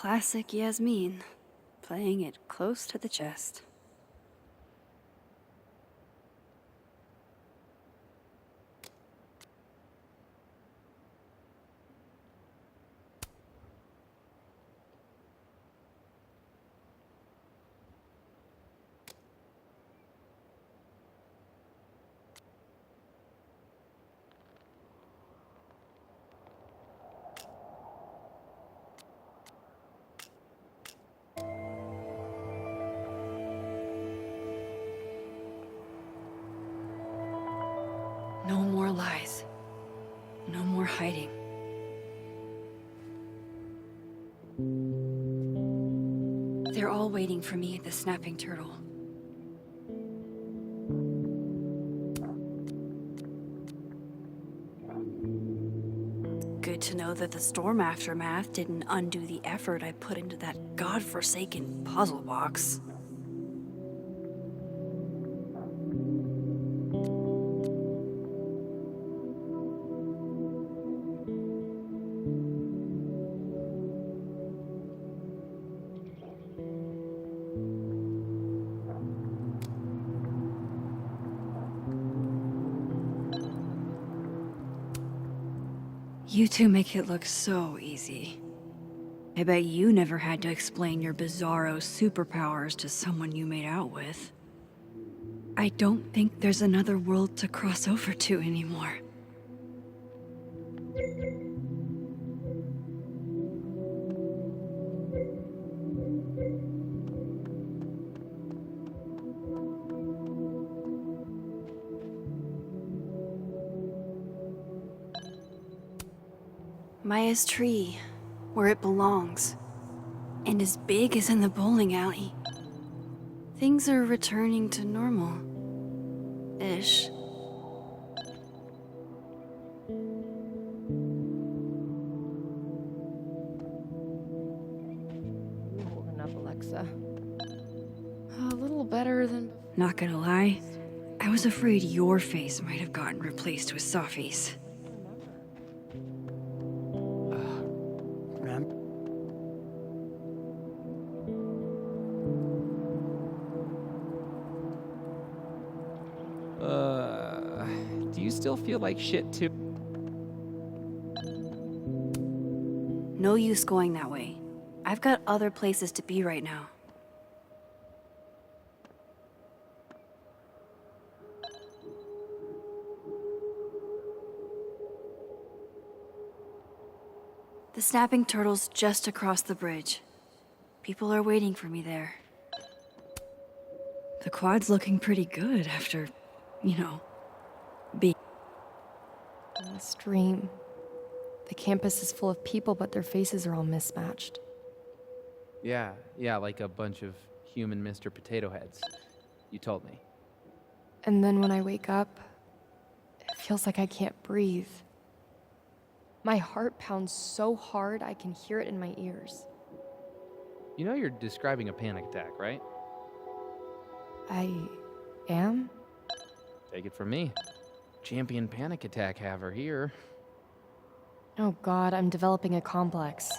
Classic Yasmin, playing it close to the chest. No more lies. No more hiding. They're all waiting for me at the Snapping Turtle. Good to know that the storm aftermath didn't undo the effort I put into that godforsaken puzzle box. You two make it look so easy. I bet you never had to explain your bizarro superpowers to someone you made out with. I don't think there's another world to cross over to anymore. Maya's tree, where it belongs, and as big as in the bowling alley. Things are returning to normal-ish. You're holding up, Alexa. A little better than... Not gonna lie, I was afraid your face might have gotten replaced with Safi's. Do you still feel like shit too? No use going that way. I've got other places to be right now. The Snapping Turtle's just across the bridge. People are waiting for me there. The quad's looking pretty good after, being... A stream. The campus is full of people, but their faces are all mismatched. Yeah, like a bunch of human Mr. Potato Heads. You told me. And then when I wake up, it feels like I can't breathe. My heart pounds so hard I can hear it in my ears. You know you're describing a panic attack, right? I am? Take it from me. Champion panic attack haver here. Oh God, I'm developing a complex.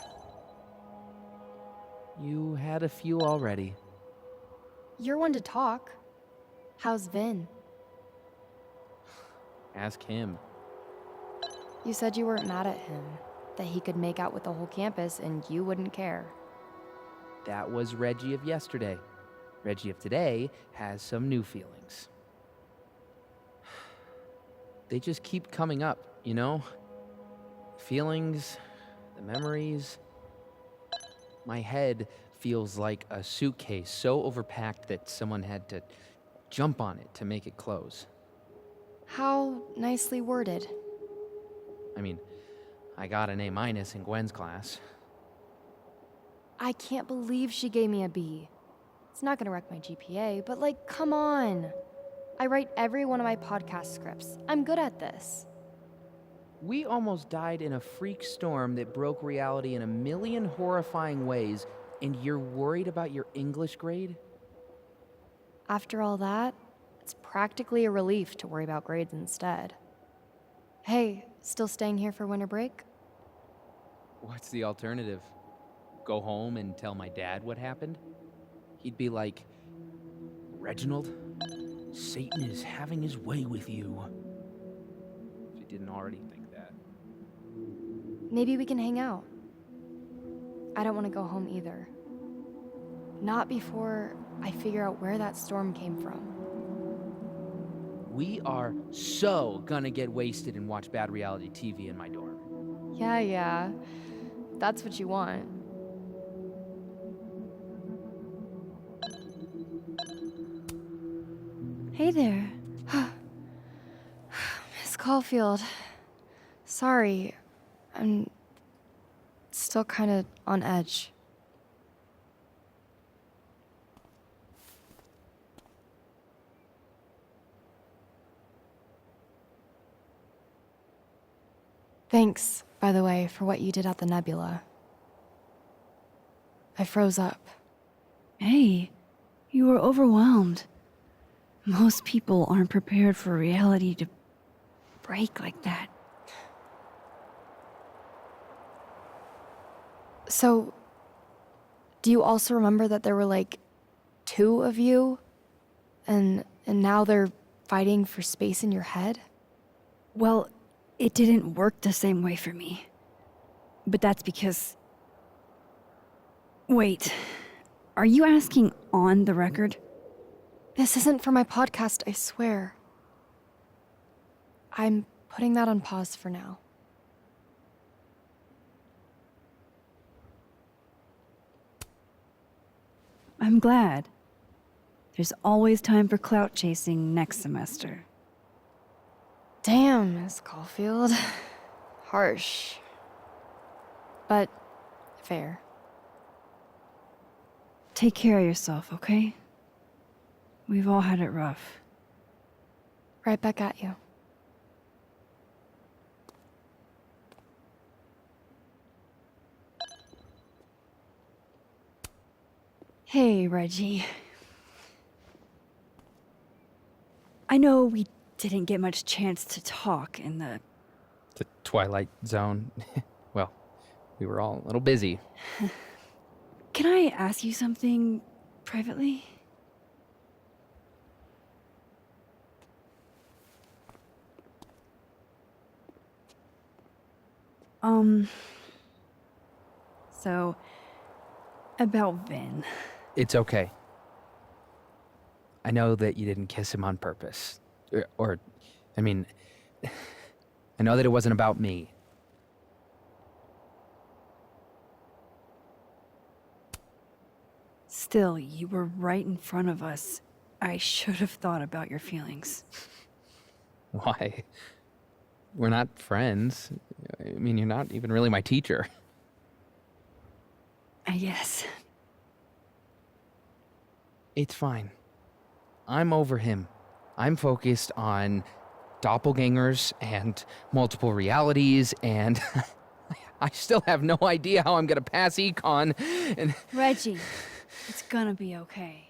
You had a few already. You're one to talk. How's Vin? Ask him. You said you weren't mad at him, that he could make out with the whole campus and you wouldn't care. That was Reggie of yesterday. Reggie of today has some new feelings. They just keep coming up, you know? Feelings, the memories. My head feels like a suitcase so overpacked that someone had to jump on it to make it close. How nicely worded. I mean, I got an A- in Gwen's class. I can't believe she gave me a B. It's not gonna wreck my GPA, but like, come on. I write every one of my podcast scripts. I'm good at this. We almost died in a freak storm that broke reality in a million horrifying ways, and you're worried about your English grade? After all that, it's practically a relief to worry about grades instead. Hey, still staying here for winter break? What's the alternative? go home and tell my dad what happened, he'd be like, Reginald, Satan is having his way with you. If he didn't already think that. Maybe we can hang out. I don't want to go home either. Not before I figure out where that storm came from. We are so gonna get wasted and watch bad reality TV in my dorm. Yeah. That's what you want. Hey there. Miss Caulfield. Sorry. I'm still kind of on edge. Thanks, by the way, for what you did at the nebula. I froze up. Hey, you were overwhelmed. Most people aren't prepared for reality to break like that. So, do you also remember that there were like 2 of you? And now they're fighting for space in your head? Well, it didn't work the same way for me. But that's because... Wait, are you asking on the record? This isn't for my podcast, I swear. I'm putting that on pause for now. I'm glad. There's always time for clout chasing next semester. Damn, Miss Caulfield. Harsh. But fair. Take care of yourself, okay? We've all had it rough. Right back at you. Hey, Reggie. I know we didn't get much chance to talk in the... The Twilight Zone. Well, we were all a little busy. Can I ask you something privately? So, about Vin. It's okay. I know that you didn't kiss him on purpose. I mean, I know that it wasn't about me. Still, you were right in front of us. I should have thought about your feelings. Why? We're not friends. I mean, you're not even really my teacher. I guess. It's fine. I'm over him. I'm focused on doppelgangers and multiple realities, and I still have no idea how I'm gonna pass econ. And Reggie, it's gonna be okay.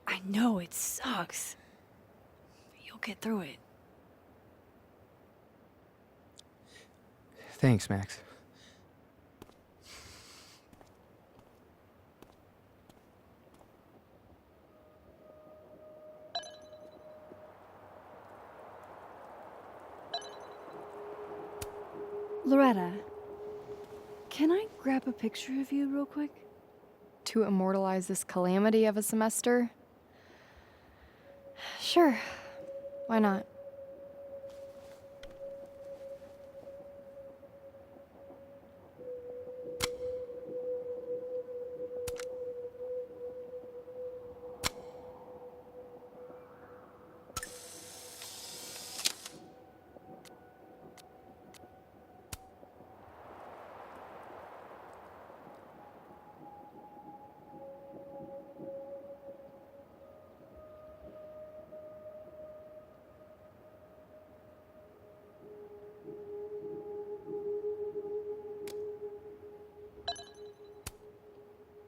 I know it sucks. You'll get through it. thanks, Max. Loretta, can I grab a picture of you real quick? To immortalize this calamity of a semester? Sure. Why not?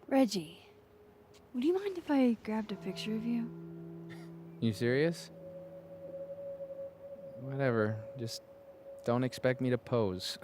Reggie, would you mind if I grabbed a picture of you? You serious? Whatever. Just don't expect me to pose.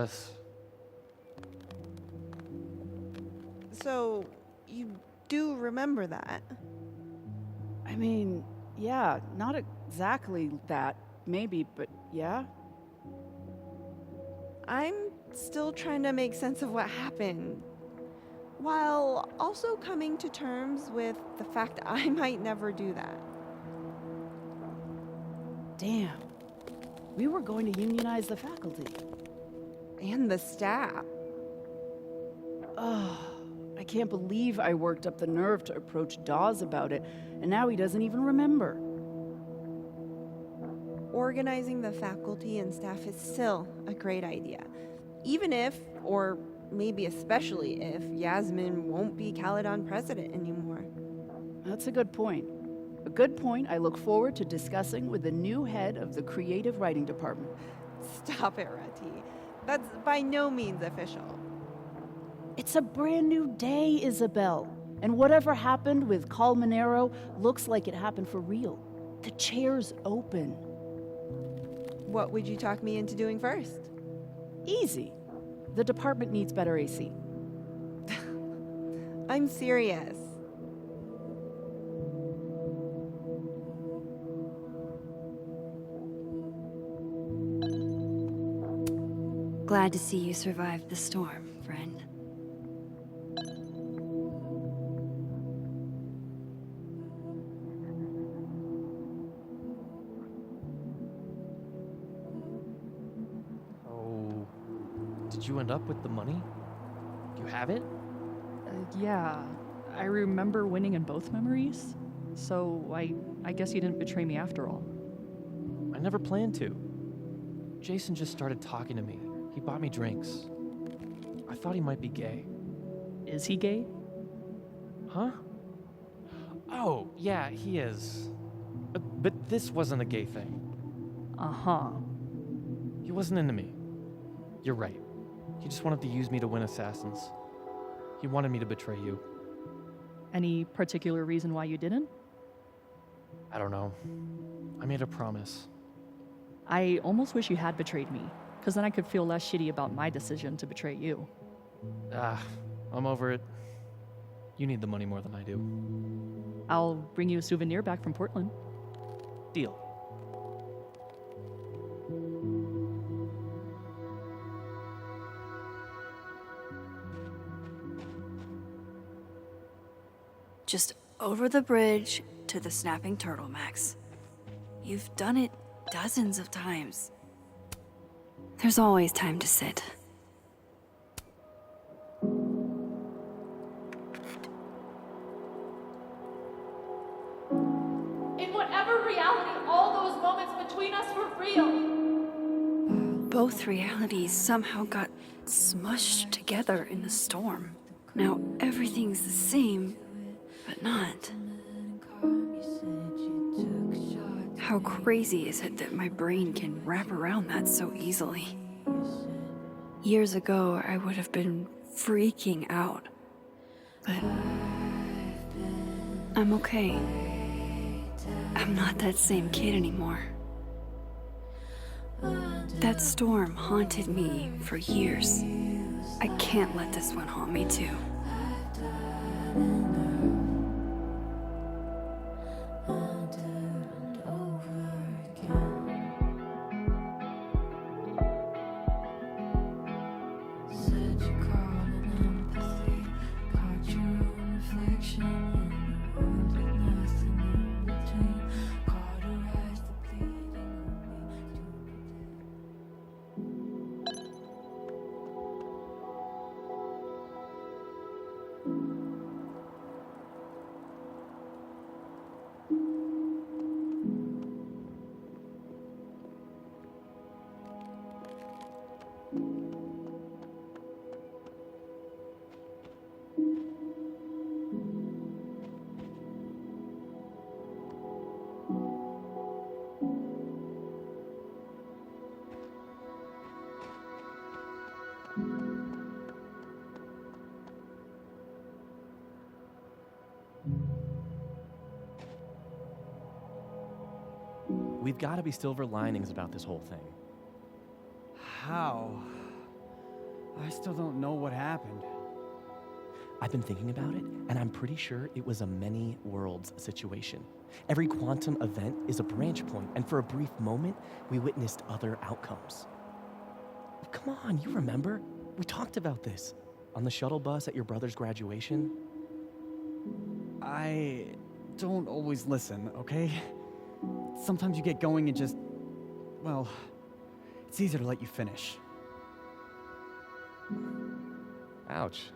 guess. So, you do remember that? I mean, yeah, not exactly that, maybe, but yeah. I'm still trying to make sense of what happened, while also coming to terms with the fact I might never do that. Damn. We were going to unionize the faculty. And the staff. Oh, I can't believe I worked up the nerve to approach Dawes about it, and now he doesn't even remember. Organizing the faculty and staff is still a great idea. Even if, or maybe especially if, Yasmin won't be Caledon president anymore. That's a good point. A good point I look forward to discussing with the new head of the creative writing department. Stop it, Rati. That's by no means official. It's a brand new day, Isabel. And whatever happened with Colmenero looks like it happened for real. The chair's open. What would you talk me into doing first? Easy. The department needs better AC. I'm serious. Glad to see you survived the storm, friend. Oh, did you end up with the money? Do you have it? Yeah, I remember winning in both memories. So I guess you didn't betray me after all. I never planned to. Jason just started talking to me. He bought me drinks. I thought he might be gay. Is he gay? Huh? Oh, yeah, he is. But this wasn't a gay thing. Uh-huh. He wasn't into me. You're right. He just wanted to use me to win assassins. He wanted me to betray you. Any particular reason why you didn't? I don't know. I made a promise. I almost wish you had betrayed me, because then I could feel less shitty about my decision to betray you. I'm over it. You need the money more than I do. I'll bring you a souvenir back from Portland. Deal. Just over the bridge to the snapping turtle, Max. You've done it dozens of times. There's always time to sit. In whatever reality, all those moments between us were real. Both realities somehow got smushed together in the storm. Now everything's the same, but not. How crazy is it that my brain can wrap around that so easily? Years ago, I would have been freaking out. But I'm okay. I'm not that same kid anymore. That storm haunted me for years. I can't let this one haunt me too. We've got to be silver linings about this whole thing. How? I still don't know what happened. I've been thinking about it, and I'm pretty sure it was a many worlds situation. Every quantum event is a branch point, and for a brief moment, we witnessed other outcomes. Come on, you remember? We talked about this on the shuttle bus at your brother's graduation. I don't always listen, okay? Sometimes you get going and just, well, it's easier to let you finish. Ouch.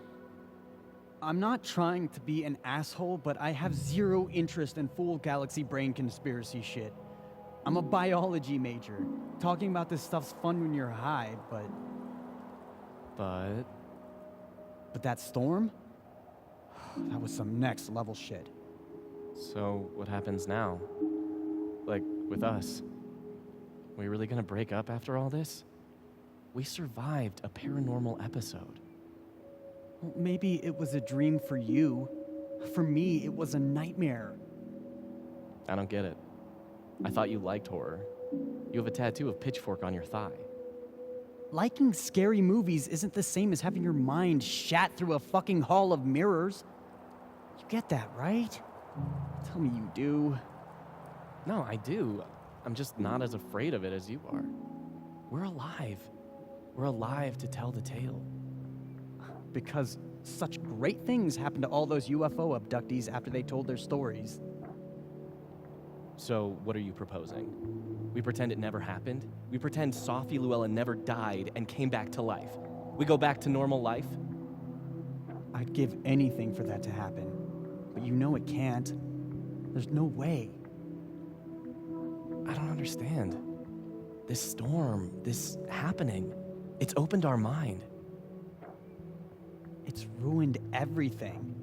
I'm not trying to be an asshole, but I have zero interest in full galaxy brain conspiracy shit. I'm a biology major. Talking about this stuff's fun when you're high, but that storm? That was some next level shit. So what happens now? Like, with us? We really gonna break up after all this? We survived a paranormal episode. Well, maybe it was a dream for you. For me, it was a nightmare. I don't get it. I thought you liked horror. You have a tattoo of Pitchfork on your thigh. Liking scary movies isn't the same as having your mind shat through a fucking hall of mirrors. You get that, right? Tell me you do. No, I do. I'm just not as afraid of it as you are. We're alive. We're alive to tell the tale. Because such great things happened to all those UFO abductees after they told their stories. So, what are you proposing? We pretend it never happened? We pretend Sophie Llewellyn never died and came back to life? We go back to normal life? I'd give anything for that to happen. But you know it can't. There's no way. I don't understand. This storm, this happening, it's opened our mind. It's ruined everything.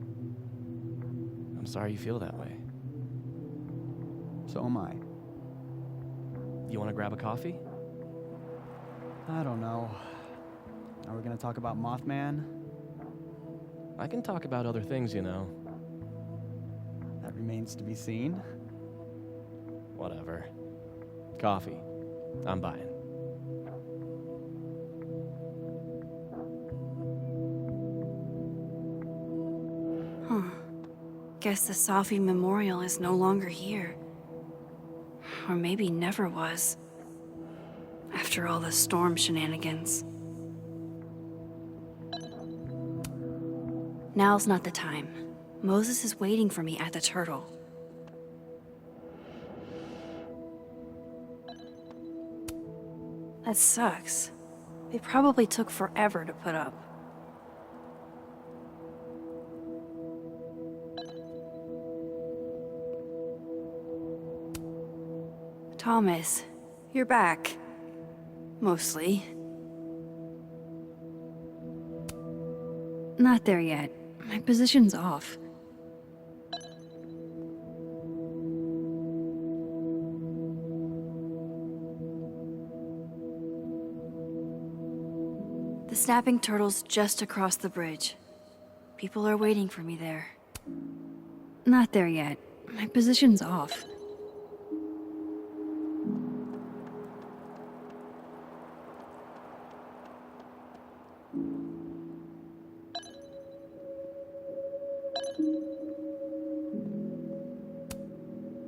I'm sorry you feel that way. So am I. You want to grab a coffee? I don't know. Are we gonna talk about Mothman? I can talk about other things, you know. That remains to be seen. Whatever. Coffee. I'm buying. Huh. Guess the Safi Memorial is no longer here. Or maybe never was. After all the storm shenanigans. Now's not the time. Moses is waiting for me at the Turtle. That sucks. They probably took forever to put up. Thomas, you're back. Mostly. Not there yet. My position's off. The snapping turtle's just across the bridge. People are waiting for me there. Not there yet. My position's off.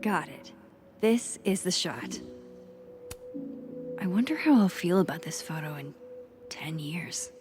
Got it. This is the shot. I wonder how I'll feel about this photo in 10 years.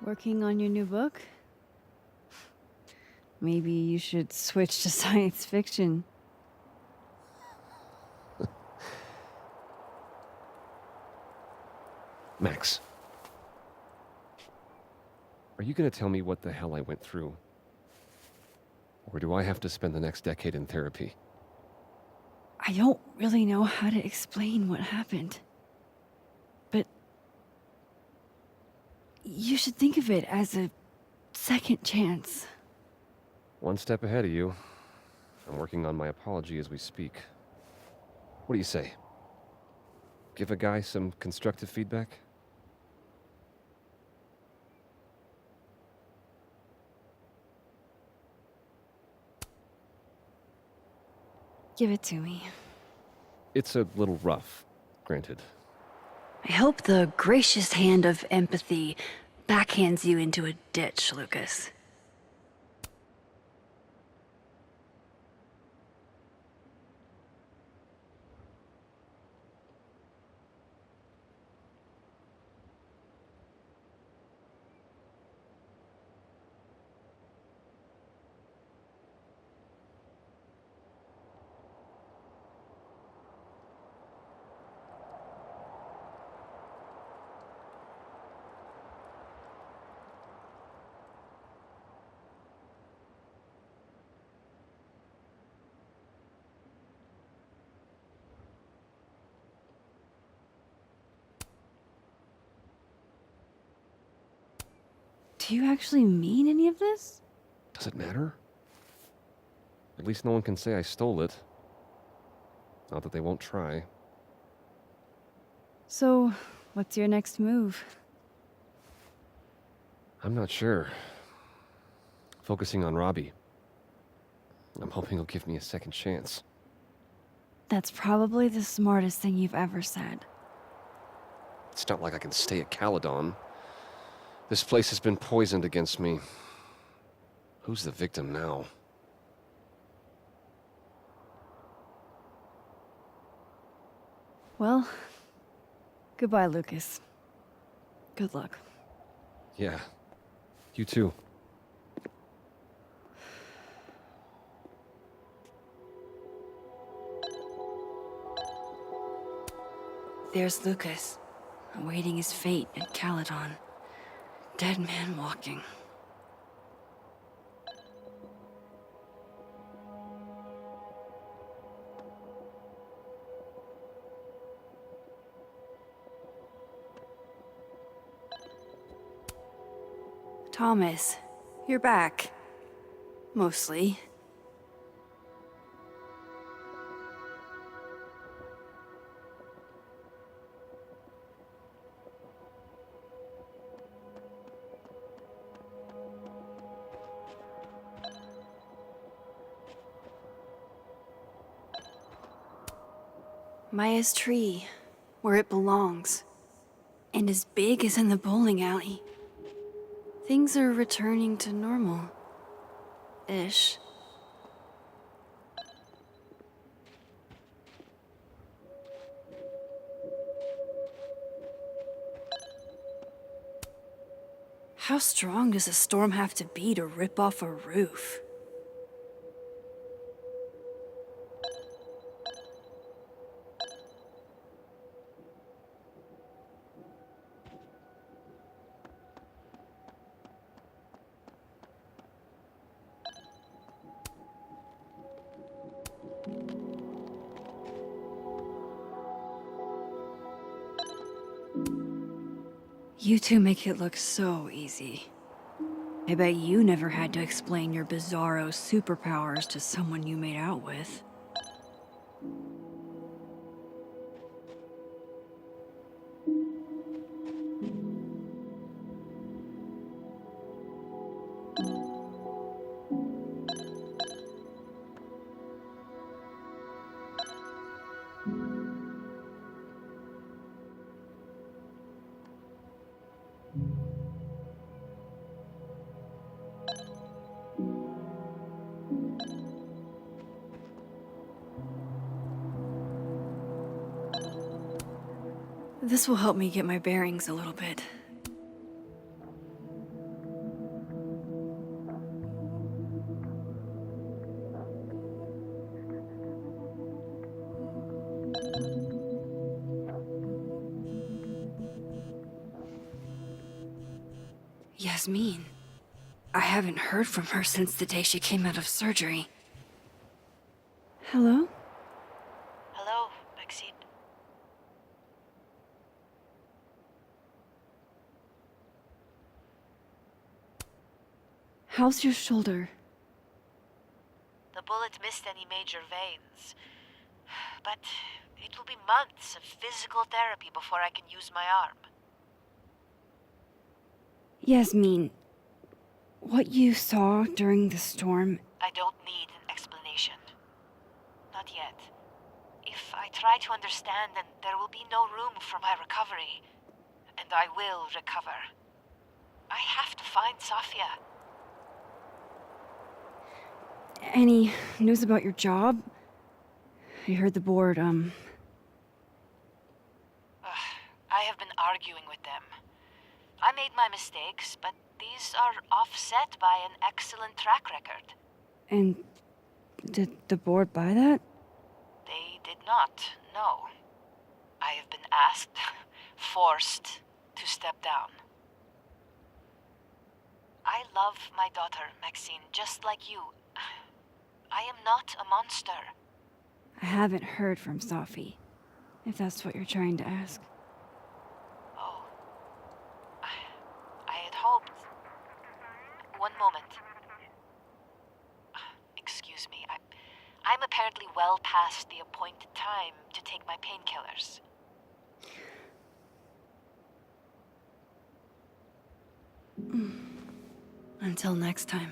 Working on your new book? Maybe you should switch to science fiction. Max, Are you gonna tell me what the hell I went through? Or do I have to spend the next decade in therapy? I don't really know how to explain what happened. But you should think of it as a second chance. One step ahead of you. I'm working on my apology as we speak. What do you say? Give a guy some constructive feedback? Give it to me. It's a little rough, granted. I hope the gracious hand of empathy backhands you into a ditch, Lucas. Do you actually mean any of this? Does it matter? At least no one can say I stole it. Not that they won't try. So, what's your next move? I'm not sure. Focusing on Robbie. I'm hoping he'll give me a second chance. That's probably the smartest thing you've ever said. It's not like I can stay at Caledon. This place has been poisoned against me. Who's the victim now? Well, goodbye, Lucas. Good luck. Yeah, you too. There's Lucas, awaiting his fate at Caledon. Dead man walking. Thomas, you're back. Mostly. Maya's tree, where it belongs. And as big as in the bowling alley. Things are returning to normal. Ish. How strong does a storm have to be to rip off a roof? You two make it look so easy. I bet you never had to explain your bizarro superpowers to someone you made out with. This will help me get my bearings a little bit. Yes, Yasmin? I haven't heard from her since the day she came out of surgery. Hello? Hello, Maxine. How's your shoulder? The bullet missed any major veins. But it will be months of physical therapy before I can use my arm. Yasmin, what you saw during the storm... I don't need an explanation. Not yet. If I try to understand, then there will be no room for my recovery. And I will recover. I have to find Safia. Any news about your job? I heard the board, I have been arguing with them. I made my mistakes, but these are offset by an excellent track record. And did the board buy that? They did not, no. I have been asked, forced to step down. I love my daughter, Maxine, just like you. I am not a monster. I haven't heard from Safi, if that's what you're trying to ask. Oh. I had hoped... One moment. Excuse me. I'm apparently well past the appointed time to take my painkillers. Until next time.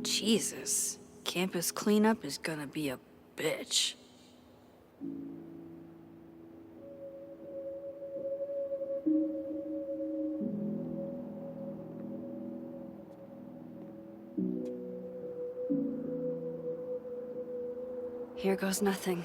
Jesus, campus cleanup is gonna be a bitch. Here goes nothing.